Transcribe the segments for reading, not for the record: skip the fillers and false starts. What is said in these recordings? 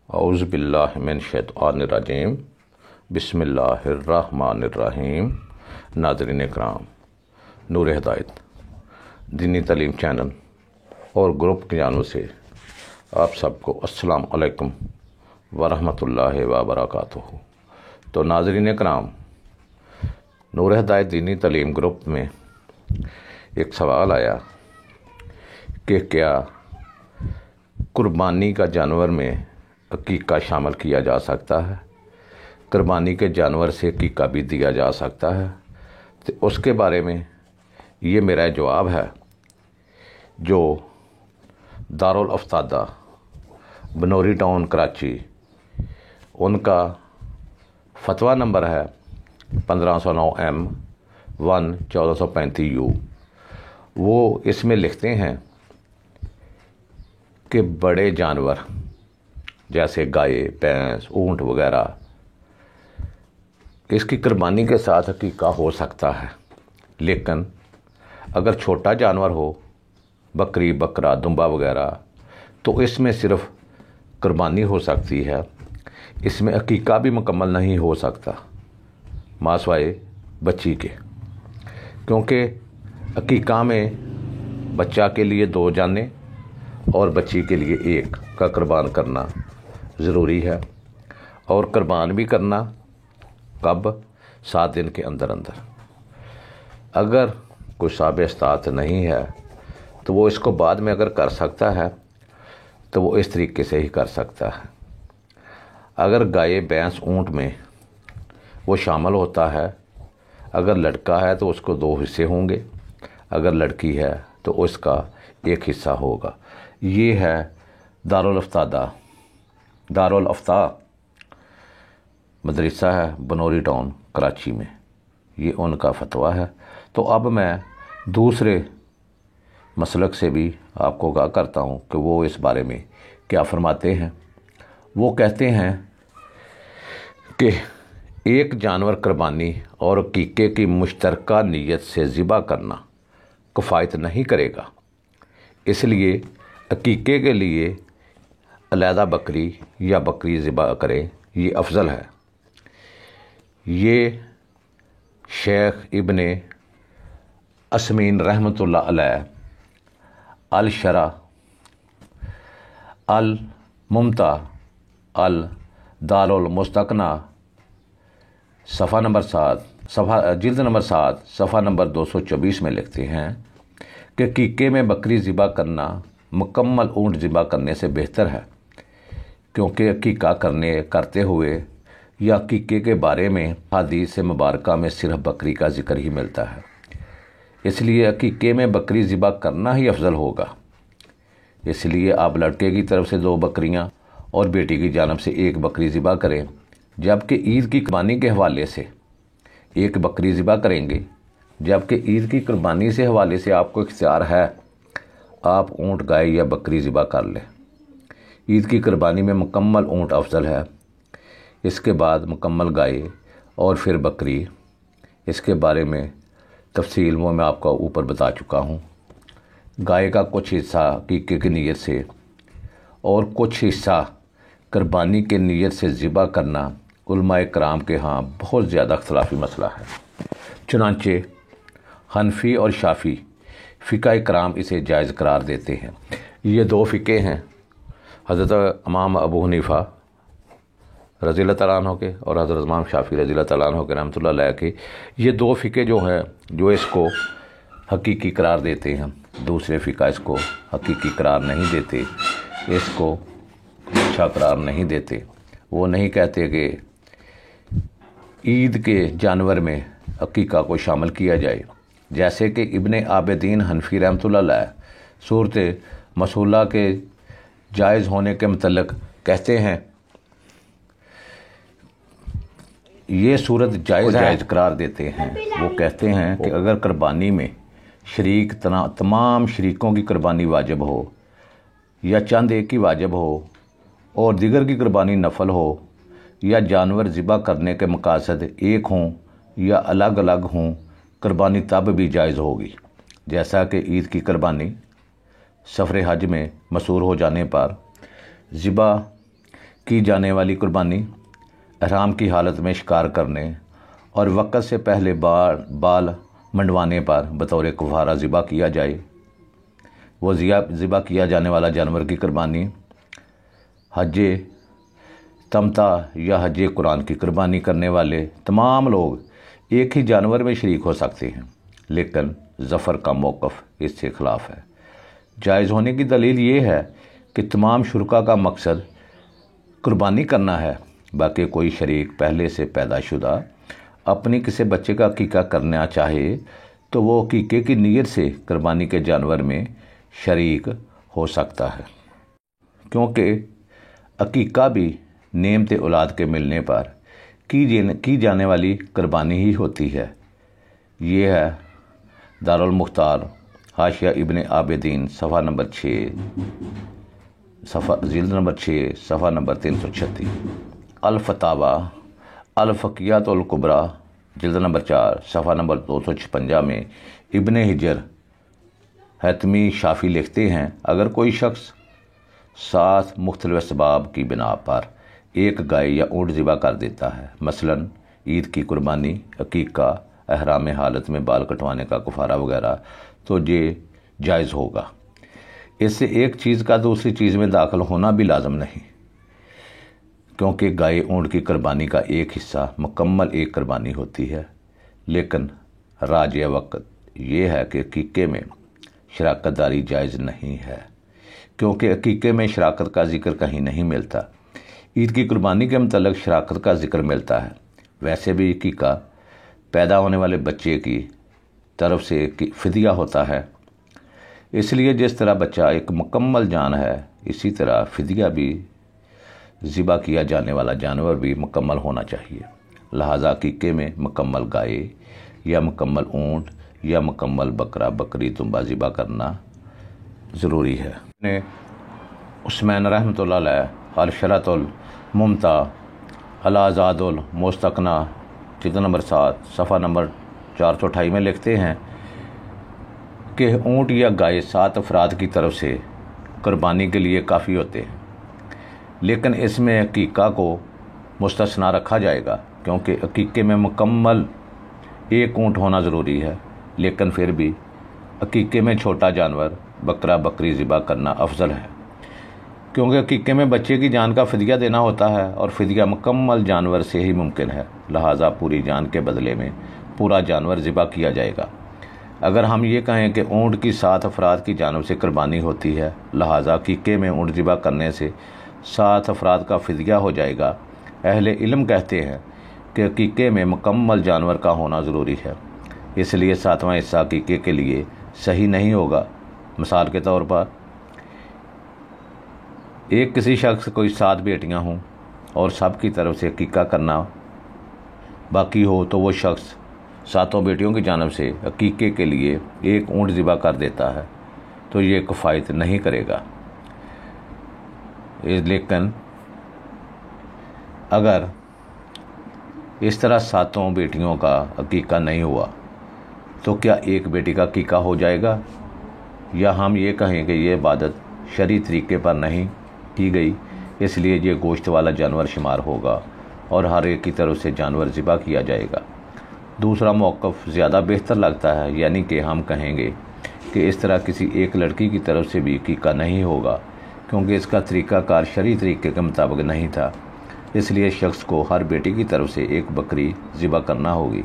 اعوذ باللہ من الشیطان الرجیم بسم اللہ الرحمن الرحیم۔ ناظرین اکرام، نور ہدایت دینی تعلیم چینل اور گروپ کی جانب سے آپ سب کو السلام علیکم ورحمۃ اللہ وبرکاتہ۔ تو ناظرین اکرام، نور ہدایت دینی تعلیم گروپ میں ایک سوال آیا کہ کیا قربانی کا جانور میں عقیقہ شامل کیا جا سکتا ہے؟ قربانی کے جانور سے عقیقہ بھی دیا جا سکتا ہے؟ تو اس کے بارے میں یہ میرا جواب ہے، جو دارالافتادہ بنوری ٹاؤن کراچی، ان کا فتویٰ نمبر ہے 1509M11435U۔ وہ اس میں لکھتے ہیں کہ بڑے جانور جیسے گائے، بھینس، اونٹ وغیرہ، اس کی قربانی کے ساتھ عقیقہ ہو سکتا ہے، لیکن اگر چھوٹا جانور ہو، بکری، بکرا، دمبا وغیرہ، تو اس میں صرف قربانی ہو سکتی ہے، اس میں عقیقہ بھی مکمل نہیں ہو سکتا ماسوائے بچی کے، کیونکہ عقیقہ میں بچہ کے لیے 2 جانیں اور بچی کے لیے 1 کا قربان کرنا ضروری ہے، اور قربان بھی کرنا کب؟ 7 دن کے اندر۔ اگر کوئی صاحب استطاعت نہیں ہے تو وہ اس کو بعد میں اگر کر سکتا ہے تو وہ اس طریقے سے ہی کر سکتا ہے۔ اگر گائے، بھینس، اونٹ میں وہ شامل ہوتا ہے، اگر لڑکا ہے تو اس کو 2 حصے ہوں گے، اگر لڑکی ہے تو اس کا 1 حصہ ہوگا۔ یہ ہے دارالافتاء مدرسہ ہے بنوری ٹاؤن کراچی میں، یہ ان کا فتویٰ ہے۔ تو اب میں دوسرے مسلک سے بھی آپ کو آگاہ کرتا ہوں کہ وہ اس بارے میں کیا فرماتے ہیں۔ وہ کہتے ہیں کہ ایک جانور قربانی اور عقیقے کی مشترکہ نیت سے ذبح کرنا کفایت نہیں کرے گا، اس لیے عقیقے کے لیے علیحدہ بکری یا بکری ذبح کرے، یہ افضل ہے۔ یہ شیخ ابن عثیمین رحمۃ اللہ علیہ الشرح الممتع الدار المستقنع جلد نمبر 7 صفحہ نمبر 224 میں لکھتے ہیں کہ عقیقے میں بکری ذبح کرنا مکمل اونٹ ذبح کرنے سے بہتر ہے، کیونکہ عقیقہ کرتے ہوئے یا عقیقے کے بارے میں حدیث مبارکہ میں صرف بکری کا ذکر ہی ملتا ہے، اس لیے عقیقے میں بکری ذبح کرنا ہی افضل ہوگا۔ اس لیے آپ لڑکے کی طرف سے 2 بکریاں اور بیٹی کی جانب سے 1 بکری ذبح کریں، جبکہ عید کی قربانی کے حوالے سے 1 بکری ذبح کریں گے، جبکہ عید کی قربانی سے حوالے سے آپ کو اختیار ہے، آپ اونٹ، گائے یا بکری ذبح کر لیں۔ عید کی قربانی میں مکمل اونٹ افضل ہے، اس کے بعد مکمل گائے اور پھر بکری۔ اس کے بارے میں تفصیل میں آپ کو اوپر بتا چکا ہوں۔ گائے کا کچھ حصہ عقیقے کی نیت سے اور کچھ حصہ قربانی کے نیت سے ذبح کرنا علماء کرام کے ہاں بہت زیادہ اختلافی مسئلہ ہے، چنانچہ حنفی اور شافعی فقہ کرام اسے جائز قرار دیتے ہیں۔ یہ 2 فقہ ہیں، حضرت امام ابو حنیفہ رضی اللہ تعالیٰ عنہ کے اور حضرت امام شافعی رضی اللہ تعالیٰ عنہ کے رحمۃ اللہ علیہ کے، یہ 2 فقہ جو ہیں جو اس کو حقیقی قرار دیتے ہیں، دوسرے فقہ اس کو حقیقی قرار نہیں دیتے، اس کو اچھا قرار نہیں دیتے۔ وہ نہیں کہتے کہ عید کے جانور میں عقیقہ کو شامل کیا جائے، جیسے کہ ابن عابدین حنفی رحمۃ اللہ علیہ صورت مسئولہ کے جائز ہونے کے متعلق کہتے ہیں، یہ صورت جائز قرار دیتے ہیں۔ وہ کہتے ہیں کہ اگر قربانی میں تمام شریکوں کی قربانی واجب ہو یا چند ایک کی واجب ہو اور دیگر کی قربانی نفل ہو، یا جانور ذبح کرنے کے مقاصد ایک ہوں یا الگ الگ ہوں، قربانی تب بھی جائز ہوگی، جیسا کہ عید کی قربانی سفر حج میں مسور ہو جانے پر ذبح کی جانے والی قربانی احرام کی حالت میں شکار کرنے اور وقت سے پہلے بال منڈوانے پر بطور کفارہ ذبح کیا جائے۔ وہ ذبح کیا جانے والا جانور کی قربانی حج تمتع یا حج قرآن کی قربانی کرنے والے تمام لوگ ایک ہی جانور میں شریک ہو سکتے ہیں، لیکن ظفر کا موقف اس سے خلاف ہے۔ جائز ہونے کی دلیل یہ ہے کہ تمام شرکا کا مقصد قربانی کرنا ہے، باقی کوئی شریک پہلے سے پیدا شدہ اپنی کسی بچے کا عقیقہ کرنا چاہے تو وہ عقیقے کی نیت سے قربانی کے جانور میں شریک ہو سکتا ہے، کیونکہ عقیقہ بھی نعمت اولاد کے ملنے پر کی جانے والی قربانی ہی ہوتی ہے۔ یہ ہے دارالمختار حاشیہ ابن عابدین صفحہ نمبر 6 جلد نمبر 6 صفحہ نمبر 336، الفتاوی الفقیات الکبریٰ جلد نمبر 4 صفحہ نمبر 256 میں ابن حجر حتمی شافی لکھتے ہیں، اگر کوئی شخص 7 مختلف اسباب کی بنا پر ایک گائے یا اونٹ ذبح کر دیتا ہے، مثلا عید کی قربانی، عقیقہ، احرام حالت میں بال کٹوانے کا کفارہ وغیرہ، تو یہ جائز ہوگا۔ اس سے ایک چیز کا دوسری چیز میں داخل ہونا بھی لازم نہیں، کیونکہ گائے اونٹ کی قربانی کا ایک حصہ مکمل ایک قربانی ہوتی ہے، لیکن راجع وقت یہ ہے کہ عقیقے میں شراکت داری جائز نہیں ہے، کیونکہ عقیقے میں شراکت کا ذکر کہیں نہیں ملتا۔ عید کی قربانی کے متعلق شراکت کا ذکر ملتا ہے، ویسے بھی عقیقہ پیدا ہونے والے بچے کی طرف سے فدیہ ہوتا ہے، اس لیے جس طرح بچہ ایک مکمل جان ہے، اسی طرح فدیہ بھی ذبح کیا جانے والا جانور بھی مکمل ہونا چاہیے۔ لہٰذا عقیقے میں مکمل گائے یا مکمل اونٹ یا مکمل بکرا بکری دمبا ذبح کرنا ضروری ہے۔ عثمان رحمۃ اللہ علیہ الشرط الممتع الازاد المستقنع جلد نمبر 7 صفحہ نمبر 428 میں لکھتے ہیں کہ اونٹ یا گائے 7 افراد کی طرف سے قربانی کے لیے کافی ہوتے ہیں، لیکن اس میں عقیقہ کو مستثنیٰ رکھا جائے گا، کیونکہ عقیقے میں مکمل ایک اونٹ ہونا ضروری ہے، لیکن پھر بھی عقیقے میں چھوٹا جانور بکرا بکری ذبح کرنا افضل ہے، کیونکہ عقیقے میں بچے کی جان کا فدیہ دینا ہوتا ہے اور فدیہ مکمل جانور سے ہی ممکن ہے، لہٰذا پوری جان کے بدلے میں پورا جانور ذبح کیا جائے گا۔ اگر ہم یہ کہیں کہ اونٹ کی 7 افراد کی جانب سے قربانی ہوتی ہے، لہٰذا عقیقے میں اونٹ ذبح کرنے سے 7 افراد کا فدیہ ہو جائے گا، اہل علم کہتے ہیں کہ عقیقے میں مکمل جانور کا ہونا ضروری ہے، اس لیے 7واں حصہ عقیقے کے لیے صحیح نہیں ہوگا۔ مثال کے طور پر کسی شخص کوئی 7 بیٹیاں ہوں اور سب کی طرف سے عقیقہ کرنا باقی ہو، تو وہ شخص 7 بیٹیوں کی جانب سے عقیقے کے لیے ایک اونٹ ذبح کر دیتا ہے تو یہ کفایت نہیں کرے گا، لیکن اگر اس طرح 7 بیٹیوں کا عقیقہ نہیں ہوا تو کیا ایک بیٹی کا عقیقہ ہو جائے گا؟ یا ہم یہ کہیں کہ یہ عبادت شرعی طریقے پر نہیں کی گئی، اس لیے یہ گوشت والا جانور شمار ہوگا اور ہر ایک کی طرف سے جانور ذبح کیا جائے گا۔ دوسرا موقف زیادہ بہتر لگتا ہے، یعنی کہ ہم کہیں گے کہ اس طرح کسی ایک لڑکی کی طرف سے بھی عقیقہ نہیں ہوگا، کیونکہ اس کا طریقہ کار شرعی طریقے کے مطابق نہیں تھا، اس لیے شخص کو ہر بیٹی کی طرف سے ایک بکری ذبح کرنا ہوگی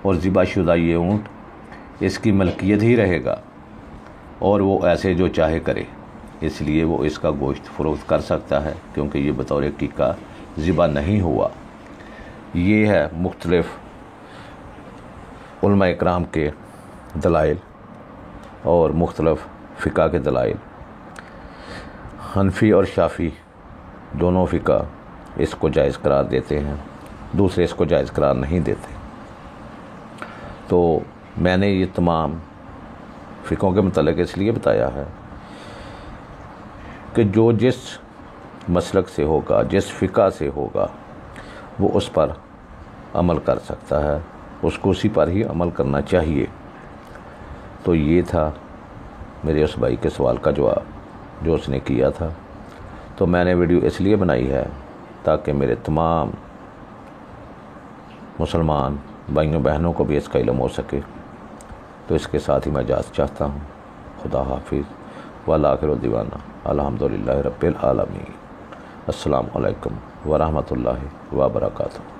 اور ذبح شدہ یہ اونٹ اس کی ملکیت ہی رہے گا اور وہ ایسے جو چاہے کرے، اس لیے وہ اس کا گوشت فروخت کر سکتا ہے، کیونکہ یہ بطور عقیقہ ذبح نہیں ہوا۔ یہ ہے مختلف علماء اکرام کے دلائل اور مختلف فقہ کے دلائل۔ حنفی اور شافعی دونوں فقہ اس کو جائز قرار دیتے ہیں، دوسرے اس کو جائز قرار نہیں دیتے۔ تو میں نے یہ تمام فقہوں کے متعلق اس لیے بتایا ہے کہ جو جس مسلک سے ہوگا، جس فقہ سے ہوگا، وہ اس پر عمل کر سکتا ہے، اس کو اسی پر ہی عمل کرنا چاہیے۔ تو یہ تھا میرے اس بھائی کے سوال کا جواب جو اس نے کیا تھا۔ تو میں نے ویڈیو اس لیے بنائی ہے تاکہ میرے تمام مسلمان بھائیوں بہنوں کو بھی اس کا علم ہو سکے۔ تو اس کے ساتھ ہی میں اجازت چاہتا ہوں۔ خدا حافظ والآخر دعوانا الحمدللہ رب العالمین۔ السلام علیکم ورحمۃ اللہ وبرکاتہ۔